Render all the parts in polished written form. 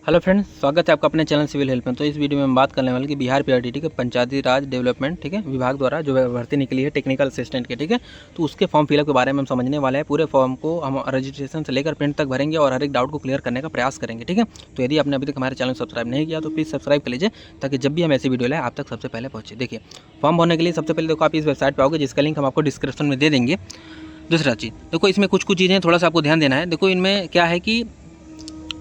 Hello friends, स्वागत है आपका अपने चैनल सिविल हेल्प में। तो इस वीडियो में हम बात करने वाले कि बिहार पीआरडी ठीक है, पंचायती राज डेवलपमेंट ठीक है विभाग द्वारा जो भर्ती निकली है टेक्निकल असिस्टेंट के ठीक है, तो उसके फॉर्म फिलअप के बारे में हम समझने वाले हैं। पूरे फॉर्म को हम रजिस्ट्रेशन से लेकर प्रिंट तक भरेंगे और हर एक डाउट को क्लियर करने का प्रयास करेंगे ठीक है। तो यदि आपने अभी तक हमारे चैनल सब्सक्राइब नहीं किया तो प्लीज़ सब्सक्राइब कर लीजिए ताकि जब भी हम ऐसी वीडियो लाएं आप तक सबसे पहले पहुँचे। देखिए, फॉर्म भरने के लिए सबसे पहले देखो आप इस वेबसाइट पर आओगे जिसका लिंक हम आपको डिस्क्रिप्शन में दे देंगे। दूसरा चीज़ देखो, इसमें कुछ चीज़ें थोड़ा सा आपको ध्यान देना है। देखो, इनमें क्या है कि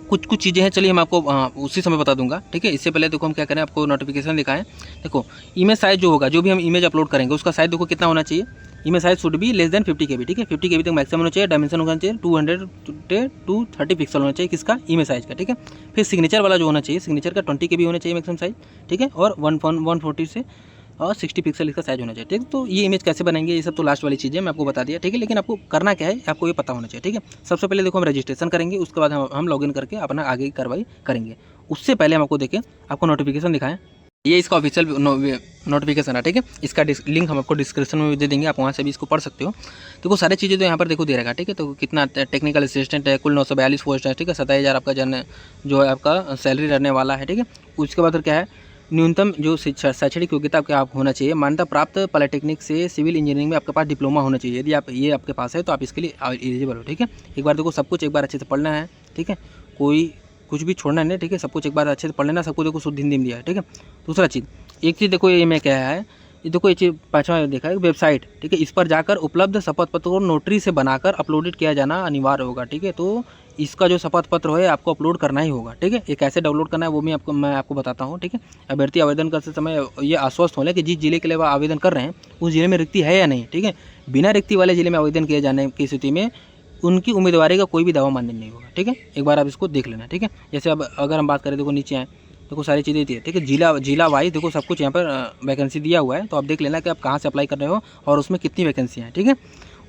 कुछ चीज़ें हैं, चलिए हम आपको उसी समय बता दूंगा ठीक है। इससे पहले देखो हम क्या करें, आपको नोटिफिकेशन दिखाएं। देखो, इमेज साइज जो होगा, जो भी हम इमेज अपलोड करेंगे उसका साइज देखो कितना होना चाहिए। Image size should be less than 50 KB ठीक है। 50 KB तक मैक्सिमम होना चाहिए। डायमेंशन होना चाहिए 200 to 30 पिक्सल होना चाहिए किसका, इमेज साइज का ठीक है। फिर सिग्नेचर वाला जो होना चाहिए, सिग्नेचर का 20 KB होना चाहिए मैक्सिमम साइज ठीक है। और 140 से और 60 पिक्सल इसका साइज होना चाहिए ठीक है। तो ये इमेज कैसे बनेंगे, ये सब तो लास्ट वाली चीज़ें मैं आपको बता दिया ठीक है। लेकिन आपको करना क्या है, आपको ये पता होना चाहिए ठीक है। सबसे पहले देखो हम रजिस्ट्रेशन करेंगे, उसके बाद हम लॉगिन करके अपना आगे की कार्रवाई करेंगे। उससे पहले हम आपको देखें, आपको नोटिफिकेशन दिखाएं। ये इसका ऑफिशियल नोटिफिकेशन है ठीक है। इसका लिंक हम आपको डिस्क्रिप्शन में भी दे देंगे, आप वहाँ से भी इसको पढ़ सकते हो। देखो सारी चीज़ें तो यहाँ पर देखो दे रहेगा ठीक है। तो कितना टेक्निकल असिस्टेंट है, कुल 942 पोस्ट है ठीक है। 27,000 आपका जो है आपका सैलरी रहने वाला है ठीक है। उसके बाद फिर क्या है, न्यूनतम जो शैक्षणिक योग्यता आपके आप होना चाहिए, मान्यता प्राप्त पॉलिटेक्निक से सिविल इंजीनियरिंग में आपके पास डिप्लोमा होना चाहिए। यदि आप ये आपके पास है तो आप इसके लिए एलिजिबल हो ठीक है। एक बार देखो सब कुछ एक बार अच्छे से पढ़ना है ठीक है, कोई कुछ भी छोड़ना नहीं ठीक है। सब कुछ एक बार अच्छे से पढ़ लेना, सबको देखो शुद्ध हिंदी में दिया है ठीक है। दूसरा चीज़, एक चीज़ देखो ये मैं क्या है, ये देखो ये चीज़ पाँचवा देखा है, वेबसाइट ठीक है। इस पर जाकर उपलब्ध शपथ पत्र को नोटरी से बनाकर अपलोडेड किया जाना अनिवार्य होगा ठीक है। तो इसका जो शपथ पत्र है आपको अपलोड करना ही होगा ठीक है। ये कैसे डाउनलोड करना है वो मैं आपको बताता हूँ ठीक है। अभ्यर्थी आवेदन करते समय ये आश्वस्त हो लें कि जिस जिले के लिए वह आवेदन कर रहे हैं उस जिले में रिक्ति है या नहीं ठीक है। बिना रिक्ति वाले जिले में आवेदन किए जाने की स्थिति में उनकी उम्मीदवारी का कोई भी दावा मान्य नहीं होगा ठीक है। एक बार आप इसको देख लेना ठीक है। जैसे अब अगर हम बात करें, देखो नीचे आए, देखो सारी चीज़ें दी है ठीक है। जिला वाइज देखो सब कुछ यहाँ पर वैकेंसी दिया हुआ है, तो आप देख लेना कि आप कहाँ से अप्लाई कर रहे हो और उसमें कितनी वैकेंसियाँ हैं ठीक है।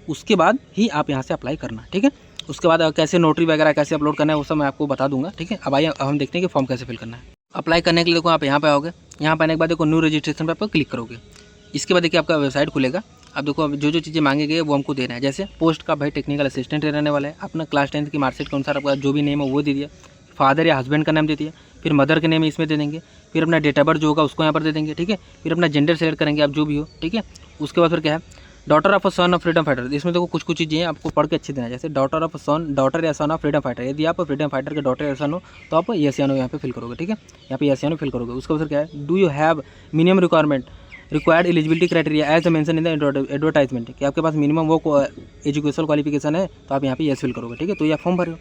उसके बाद ही आप यहाँ से अप्लाई करना ठीक है। उसके बाद कैसे नोटरी वगैरह कैसे अपलोड करना है वो सब मैं आपको बता दूंगा ठीक है। अब आइए हम देखते हैं कि फॉर्म कैसे फिल करना है। अप्लाई करने के लिए देखो आप यहाँ पे आओगे, यहाँ पर आने के बाद देखो न्यू रजिस्ट्रेशन पर आप क्लिक करोगे। इसके बाद देखिए आपका वेबसाइट खुलेगा। अब देखो अब जो चीज़ें मांगे गए वो हमको देना है। जैसे पोस्ट का भाई टेक्निकल असिस्टेंट रहने वाला है, अपना क्लास 10 की मार्कशीट के अनुसार आपका जो भी नेम है वो दे दिया। फादर या हस्बैंड का नाम दे दिया, फिर मदर के नेम इसमें दे देंगे, फिर अपना डेट ऑफ बर्थ जो होगा उसको यहाँ पर दे देंगे ठीक है। फिर अपना जेंडर सेलेक्ट करेंगे आप जो भी हो ठीक है। उसके बाद फिर क्या है, daughter of a son of freedom fighter. इसमें देखो कुछ चीज़ें हैं आपको पढ़ के अच्छे देना है। जैसे डॉटर ऑफ सन, डॉटर या सन ऑफ फ्रीडम फाइटर, यदि आप फ्रीडम फाइटर के डॉटर या सन हो तो आप यस या नो यहाँ पे फिल करोगे ठीक है। यहाँ पे यस या नो फिल करोगे। उसके बाद क्या है, do you have minimum requirement required eligibility criteria as mention in the advertisement, कि आपके पास मिनिमम वो एजुकेशनल क्वालिफिकेशन है तो आप यहाँ पे यस फिल करोगे ठीक है। तो ये फॉर्म भरे हो।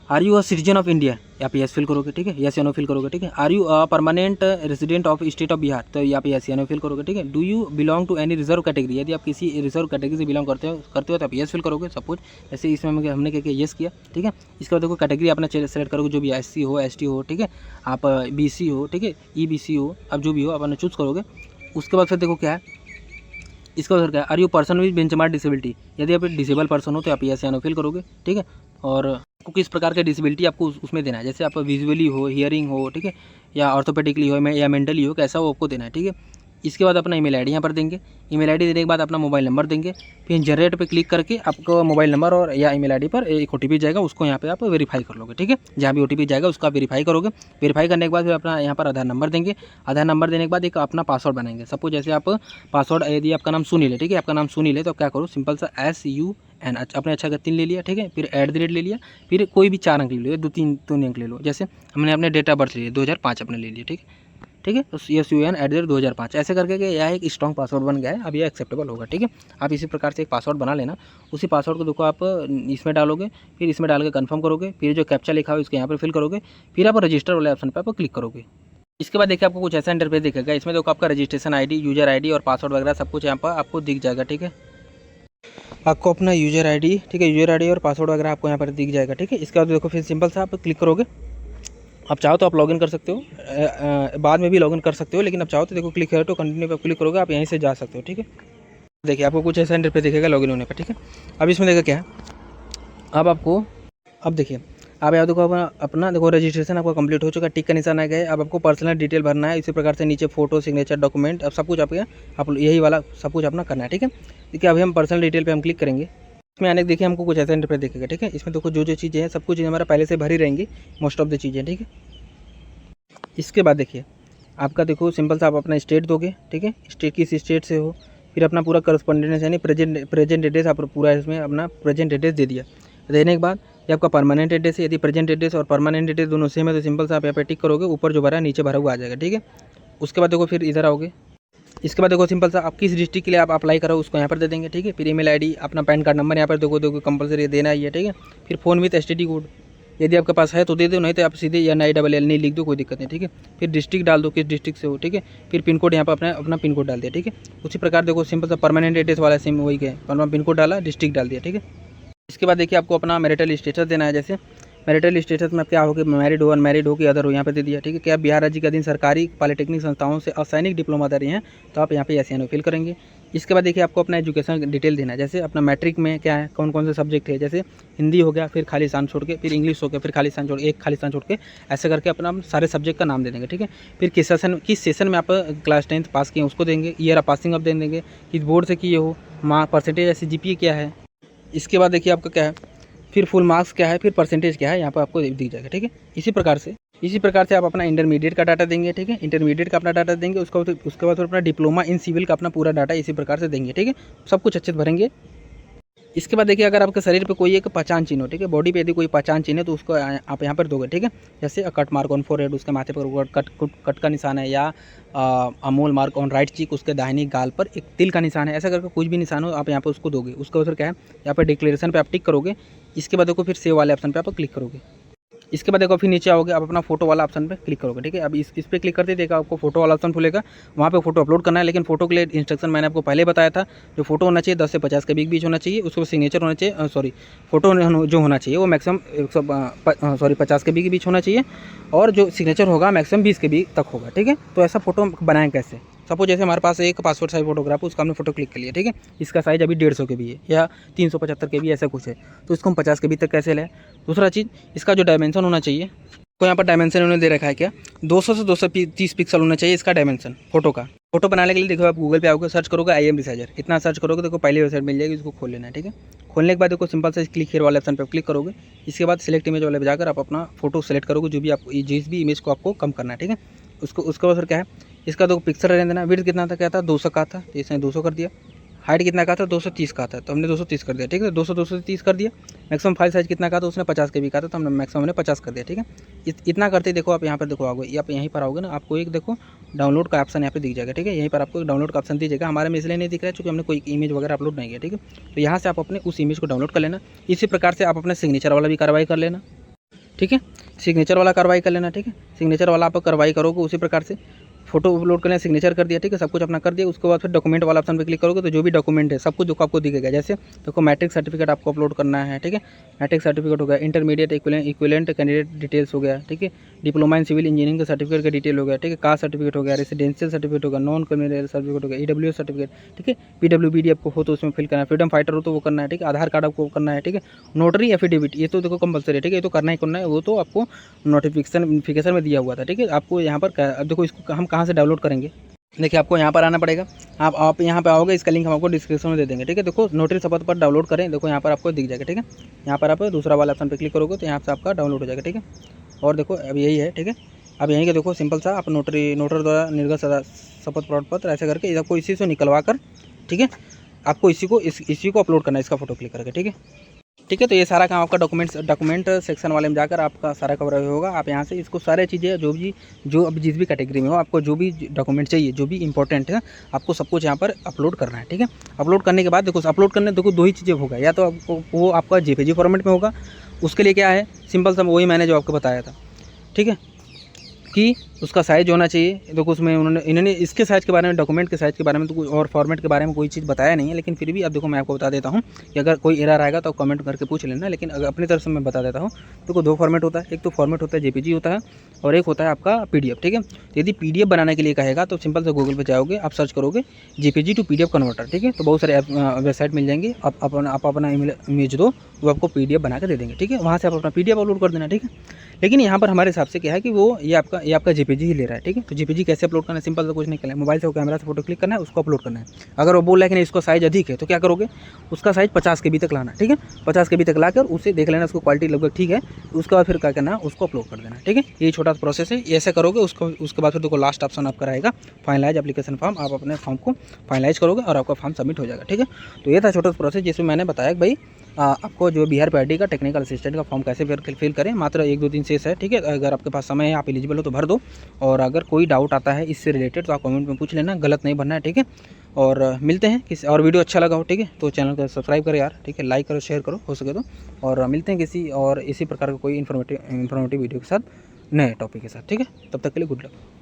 Are you a citizen of India, यहाँ पे यस फिल करोगे ठीक है, यस या नो फिल करोगे ठीक है। Are you a permanent resident of state of Bihar, तो यहाँ पे यस या नो फिल करोगे ठीक है। Do you belong to any reserve category, यदि आप किसी रिजर्व कैटेगरी से बिलोंग करते हो तो आप यस फिल करोगे सब कुछ। जैसे इसमें हमने क्या किया, यस किया ठीक है। इसके बाद देखो कैटेगरी अपना सेलेक्ट करोगे, जो भी SC हो ST हो ठीक है, आप BC हो ठीक है, EBC हो, आप जो भी हो अपना चूज़ करोगे। उसके बाद फिर देखो क्या है, इसका उधर क्या है, are you person with benchmark disability, यदि आप डिसेबल पर्सन हो तो आप यस या नो फिल करोगे ठीक है। और आपको किस प्रकार के डिसेबिलिटी आपको उसमें देना है, जैसे आप विजुअली हो, हियरिंग हो ठीक है, या ऑर्थोपेडिकली हो या मेंटली हो, कैसा वो आपको देना है ठीक है। इसके बाद अपना ईमेल आईडी यहाँ पर देंगे। ईमेल आईडी देने के बाद अपना मोबाइल नंबर देंगे। फिर जनरेट पे क्लिक करके आपको मोबाइल नंबर और या ईमेल आईडी पर एक OTP जाएगा, उसको यहाँ पे आप वेरीफाई कर लोगे ठीक है। जहाँ भी OTP जाएगा उसका वेरीफाई करोगे। वेरीफाई करने के बाद फिर अपना यहाँ पर आधार नंबर देंगे। आधार नंबर देने के बाद एक अपना पासवर्ड बनाएंगे। सपोज जैसे आप पासवर्ड, यदि आपका नाम सुनील है ठीक है, आपका नाम सुनील है तो आप क्या करो, सिंपल सा SUN अपने अच्छा 3 ले लिया ठीक है, फिर @ ले लिया, फिर कोई भी 4 अंक ले लो, 2-3 अंक ले लो। जैसे हमने अपने डेट ऑफ बर्थ ले लिया 2005 अपने ले लिया ठीक है ठीक है। तो SUN @2005 ऐसे करके कि यह एक स्ट्रॉन्ग पासवर्ड बन गया है, अब यह एक्सेप्टेबल होगा ठीक है। आप इसी प्रकार से एक पासवर्ड बना लेना। उसी पासवर्ड को देखो आप इसमें डालोगे, फिर इसमें डाल के कन्फर्म करोगे, फिर जो कैप्चा लिखा हो इसके यहाँ पर फिल करोगे, फिर आप रजिस्टर वाले ऑप्शन पर आप क्लिक करोगे। इसके बाद देखिए आपको कुछ ऐसा इंटरफेस दिखेगा। इसमें देखो आपका रजिस्ट्रेशन ID, यूजर ID और पासवर्ड वगैरह सब कुछ यहाँ पर आपको दिख जाएगा ठीक है। आपको अपना यूजर ID ठीक है, यूजर ID और पासवर्ड वगैरह आपको यहाँ पर दिख जाएगा ठीक है। इसके बाद देखो फिर सिंपल सा आप क्लिक करोगे। आप चाहो तो आप लॉगिन कर सकते हो, बाद में भी लॉगिन कर सकते हो, लेकिन आप चाहो तो देखो क्लिक है तो कंटिन्यू पे क्लिक करोगे, आप यहीं से जा सकते हो ठीक है। देखिए आपको कुछ ऐसा इंटरफेस दिखेगा लॉगिन होने पर ठीक है। अब इसमें देखो क्या है, अब देखिए आप यहाँ देखो अपना देखो रजिस्ट्रेशन आपका कंप्लीट हो चुका है, टिक का निशान आ गया है। अब आपको पर्सनल डिटेल भरना है। इसी प्रकार से नीचे फोटो, सिग्नेचर, डॉक्यूमेंट, अब सब कुछ आप यही वाला सब कुछ अपना करना है ठीक है। देखिए अभी हम पर्सनल डिटेल पे हम क्लिक करेंगे। इसमें आने के देखिए हमको कुछ ऐसा इंटरफेस दिखेगा, ठीक है। इसमें देखो जो चीज़ें हैं सब कुछ हमारा पहले से भरी रहेंगी, मोस्ट ऑफ द चीज़ें, ठीक है। इसके बाद देखिए आपका देखो सिंपल सा आप अपना स्टेट दोगे, ठीक है, स्टेट किस स्टेट से हो, फिर अपना पूरा करस्पॉन्डेंस यानी प्रेजेंट एड्रेस आप पूरा इसमें अपना प्रेजेंट एड्रेस दे दिया। देने के बाद ये आपका परमानेंट एड्रेस है, यदि प्रेजेंट एड्रेस और परमानेंट एड्रेस दोनों सेम है तो सिंपल सा आप यहाँ पे टिक करोगे, ऊपर जो भरा है नीचे भरा हुआ आ जाएगा, ठीक है। उसके बाद देखो फिर इधर आओगे, इसके बाद देखो सिंपल सा आप किस डिस्ट्रिक्ट के लिए आप अप्लाई करो उसको यहाँ पर दे देंगे, ठीक है। फिर ईमेल आईडी, अपना पैन कार्ड नंबर यहाँ पर देखो कंपलसरी देना ही है, ठीक है। फिर फ़ोन विथ एसटीडी कोड यदि आपके पास है तो दे दो, नहीं तो आप सीधे NILL नहीं लिख दो, कोई दिक्कत नहीं, ठीक है। फिर डिस्ट्रिक्ट डाल दो, किस डिस्ट्रिक्ट से हो, ठीक है। फिर पिन कोड यहाँ पर अपना पिन कोड डाल दिया, ठीक है। उसी प्रकार देखो सिंपल सा परमानेंट एड्रेस वाला सेम वही है, पिन कोड डाला, डिस्ट्रिक्ट डाल दिया, ठीक है। इसके बाद देखिए आपको अपना मैरिटल स्टेटस देना है। जैसे मैरिटल स्टेटस में क्या हो कि मैरिड हो, अनमैरिड हो कि अदर हो, यहाँ पे दे दिया, ठीक है। क्या बिहार राज्य के अधीन सरकारी पॉलिटेक्निक संस्थाओं से असैनिक डिप्लोमाधारी हैं तो आप यहाँ पे yes या no फिल करेंगे। इसके बाद देखिए आपको अपना एजुकेशन डिटेल देना है। जैसे अपना मैट्रिक में क्या है, कौन कौन से सब्जेक्ट है, जैसे हिंदी हो गया, फिर खाली स्थान छोड़ के, फिर इंग्लिश हो गया, फिर खाली स्थान छोड़ एक खाली स्थान छोड़ के, ऐसे करके अपना सारे सब्जेक्ट का नाम दे देंगे, ठीक है। फिर किस सेशन में आप क्लास 10th पास किए उसको देंगे, ईयर ऑफ पासिंग आप दे देंगे, किस बोर्ड से किए हो, परसेंटेज ऐसे GPA क्या है। इसके बाद देखिए आपका क्या है, फिर फुल मार्क्स क्या है, फिर परसेंटेज क्या है, यहाँ पर आपको दिख जाएगा, ठीक है। इसी प्रकार से आप अपना इंटरमीडिएट का डाटा देंगे, ठीक है। इंटरमीडिएट का अपना डाटा देंगे, उसके बाद अपना डिप्लोमा इन सिविल का अपना पूरा डाटा इसी प्रकार से देंगे, ठीक है। सब कुछ अच्छे से भरेंगे। इसके बाद देखिए अगर आपके शरीर पे कोई एक पहचान चिन्ह हो, ठीक है, बॉडी पे यदि कोई पहचान चिन्ह है तो उसको आप यहाँ पर दोगे, ठीक है। जैसे कट मार्क ऑन फोरहेड, उसके माथे पर कट का निशान है, या अमोल मार्क ऑन राइट चीक, उसके दाहिनी गाल पर एक तिल का निशान है, ऐसा करके कुछ भी निशान हो आप यहाँ पे उसको दोगे। उसका उसर क्या है, यहाँ पर डिक्लेरेशन पे आप टिक करोगे। इसके बाद देखो फिर सेव वाले ऑप्शन पे आप क्लिक करोगे। इसके बाद देखो फिर नीचे आओगे, आप अपना फोटो वाला ऑप्शन पे क्लिक करोगे, ठीक है। अब इस पे क्लिक करते देखा आपको फोटो वाला ऑप्शन खुलेगा, वहाँ पे फोटो अपलोड करना है। लेकिन फोटो के लिए इंस्ट्रक्शन मैंने आपको पहले बताया था, जो फोटो होना चाहिए 10 से 50 के बीच होना चाहिए, उसको सिग्नेचर होना चाहिए, फोटो जो होना चाहिए वो मैक्सिमम 50 के बीच होना चाहिए, और जो सिग्नेचर होगा मैक्सिमम 20 के बीच तक होगा, ठीक है। तो ऐसा फोटो बनाएं कैसे, सपोज जैसे हमारे पास एक पासपोर्ट साइज फोटोग्राफ है, उसका हमने फोटो क्लिक कर लिया, ठीक है। इसका साइज अभी 150 के भी है या 375 के भी ऐसा कुछ है, तो इसको हम 50 के बी तक कैसे लें। दूसरा चीज़, इसका जो डायमेंशन होना चाहिए, तो यहाँ पर डायमेंशन उन्होंने दे रखा है क्या, 200 से 230 पिक्सल होना चाहिए इसका डायमेंशन फोटो का। फोटो बनाने के लिए देखो आप गूगल पे आओगे, सर्च करोगे IM रिसाइजर, इतना सर्च करोगे देखो पहली वेबसाइट मिल जाएगी, इसको खोल लेना है, ठीक है। खोलने के बाद देखो सिंपल से क्लिक हियर वाले ऑप्शन पर क्लिक करोगे। इसके बाद सिलेक्ट इमेज वाले पे जाकर आप अपना फोटो सेलेक्ट करोगे, जो भी आप जिस भी इमेज को आपको कम करना है, ठीक है। उसके बाद क्या है, इसका देखो पिक्सल रहने देना, विड्थ कितना था, क्या था 200 का था, तो इसने 200 कर दिया। हाइट कितना का था, 230 का था, तो हमने 230 कर दिया, ठीक है। 230 कर दिया। मैक्सिमम फाइल साइज कितना का था, उसने 50 के भी का था, तो हमने मैक्सिमम 50 कर दिया, ठीक है। इतना करते देखो आप यहाँ पर देखो आओगे, आप यहीं पर आओगे ना, आपको एक देखो डाउनलोड का ऑप्शन यहाँ पे दिख जाएगा, ठीक है। यहीं पर आपको डाउनलोड का ऑप्शन दीजिएगा, हमारे में इसलिए नहीं दिख रहा है क्योंकि हमने कोई इमेज वगैरह अपलोड नहीं किया, ठीक है। तो यहाँ से आप अपने उस इमेज को डाउनलोड कर लेना। इसी प्रकार से आप अपने सिग्नेचर वाला भी कार्रवाई कर लेना, ठीक है। सिग्नेचर वाला कार्रवाई कर लेना, ठीक है। सिग्नेचर वाला आप कार्रवाई करोगे उसी प्रकार से, फोटो अपलोड करना, सिग्नेचर कर दिया, ठीक है, सब कुछ अपना कर दिया। उसके बाद फिर डॉक्यूमेंट वाला ऑप्शन पे क्लिक करोगे तो जो भी डॉक्यूमेंट है सब कुछ देखो आपको दिखेगा। जैसे देखो मैट्रिक सर्टिफिकेट आपको अपलोड करना है, ठीक है। मैट्रिक सर्टिफिकेट हो गया, इंटरमीडिएट इक्विवेलेंट कैंडिडेट डिटेल्स हो गया, ठीक है। डिप्लोमा इन सिविल इंजीनियरिंग का सर्टिफिकेट का डिटेल हो गया, ठीक है। कास्ट सर्टिफिकेट हो गया, रेसिडेंशियल सर्टिफिकेट होगा, नॉन क्रिमिनल सर्टिफिकेट हो गया, EWS सर्टिफिकेट, ठीक है। PWBD आपको हो तो उसमें फिल करना है, फ्रीडम फाइटर हो तो वो करना है, ठीक है। आधार कार्ड आपको करना है, ठीक है। नोटरी एफिडेविट ये तो देखो कंपलसरी है, ठीक है, ये तो करना ही करना है, वो तो आपको नोटिफिकेशन में दिया हुआ था, ठीक है। आपको यहाँ पर अब देखो इसको हम कहाँ से डाउनलोड करेंगे, देखिए आपको यहाँ पर आना पड़ेगा। आप यहाँ पे आओगे, इसका लिंक हम आपको डिस्क्रिप्शन में दे देंगे, ठीक है। देखो नोटरी शपथ पर डाउनलोड करें, देखो यहाँ पर आपको दिख जाएगा, ठीक है। यहाँ पर आप दूसरा वाला ऑप्शन पे क्लिक करोगे तो यहाँ से आपका डाउनलोड हो जाएगा, ठीक है। और देखो अब यही है, ठीक है। अब यहीं के देखो सिंपल सा आप नोटर द्वारा निर्गत शपथ प्रमाण पत्र ऐसे करके आपको इसी से निकलवा कर, ठीक है, आपको इसी को अपलोड करना है, इसका फोटो क्लिक करके, ठीक है। ठीक है, तो ये सारा काम आपका डॉक्यूमेंट सेक्शन वाले में जाकर आपका सारा कवर होगा। आप यहाँ से इसको सारे चीज़ें जो अब जिस भी कैटेगरी में हो, आपको जो भी डॉक्यूमेंट चाहिए, जो भी इंपॉर्टेंट है, आपको सब कुछ यहाँ पर अपलोड करना है, ठीक है। अपलोड करने के बाद देखो अपलोड करने देखो दो ही चीज़ें होगा, या तो आपको वो आपका JPG फॉर्मेट में होगा। उसके लिए क्या है, सिंपल सा वही मैंने जो आपको बताया था, ठीक है, कि उसका साइज होना चाहिए। देखो उसमें इन्होंने इसके साइज़ के बारे में, डॉक्यूमेंट के साइज़ के बारे में तो कोई और फॉर्मेट के बारे में कोई चीज़ बताया नहीं है, लेकिन फिर भी अब देखो मैं आपको बता देता हूँ कि अगर कोई एरर आएगा तो कमेंट करके पूछ लेना। लेकिन अगर अपनी तरफ से मैं बता देता हूँ, देखो दो फॉर्मेट होता है, एक तो फॉर्मेट होता है JPG होता है और एक होता है आपका PDF, ठीक है। तो यदि PDF बनाने के लिए कहेगा तो सिंपल से गूगल पर जाओगे, आप सर्च करोगे JPG टू PDF कन्वर्टर, ठीक है। तो बहुत सारे वेबसाइट मिल जाएंगे, आप अपना इमेज दो, वो आपको PDF बना के दे देंगे, ठीक है। वहाँ से आप अपना PDF अपलोड कर देना, ठीक है। लेकिन यहाँ पर हमारे हिसाब से क्या है कि वो ये आपका JPG ही ले रहा है, ठीक है। तो JPG कैसे अपलोड करना है, सिंपल सा कुछ नहीं करना है, मोबाइल से वो कैमरा से फोटो क्लिक करना है, उसको अपलोड करना है। अगर वो बोल रहा है कि नहीं इसका साइज़ अधिक है तो क्या करोगे, उसका साइज़ 50 KB तक लाना, ठीक है। 50 KB तक लाकर उसे देख लेना, उसको क्वालिटी लगभग ठीक है, उसके बाद फिर क्या करना है, उसको अपलोड कर देना, ठीक है। ये छोटा प्रोसेस है, ये ऐसे करोगे। उसके बाद फिर देखो लास्ट ऑप्शन आपका रहेगा फाइनलाइज एप्लीकेशन फॉर्म। आप अपने फॉर्म को फाइनलाइज करोगे और आपका फॉर्म सबमिट हो जाएगा, ठीक है। तो ये था छोटा प्रोसेस जिसमें मैंने बताया कि भाई आपको जो बिहार PRT का टेक्निकल असिस्टेंट का फॉर्म कैसे फिल करें। मात्र 1-2 दिन शेष है, ठीक है। अगर आपके पास समय है, आप एलिजिबल हो तो भर दो। और अगर कोई डाउट आता है इससे रिलेटेड तो आप कमेंट में पूछ लेना, गलत नहीं भरना है, ठीक है। और मिलते हैं किसी और वीडियो अच्छा लगा हो, ठीक है, तो चैनल को सब्सक्राइब करो यार, ठीक है, लाइक करो, शेयर करो हो सके तो। और मिलते हैं किसी और इसी प्रकार का कोई इन्फॉर्मेटिव वीडियो के साथ, नए टॉपिक के साथ, ठीक है। तब तक के लिए गुड लक।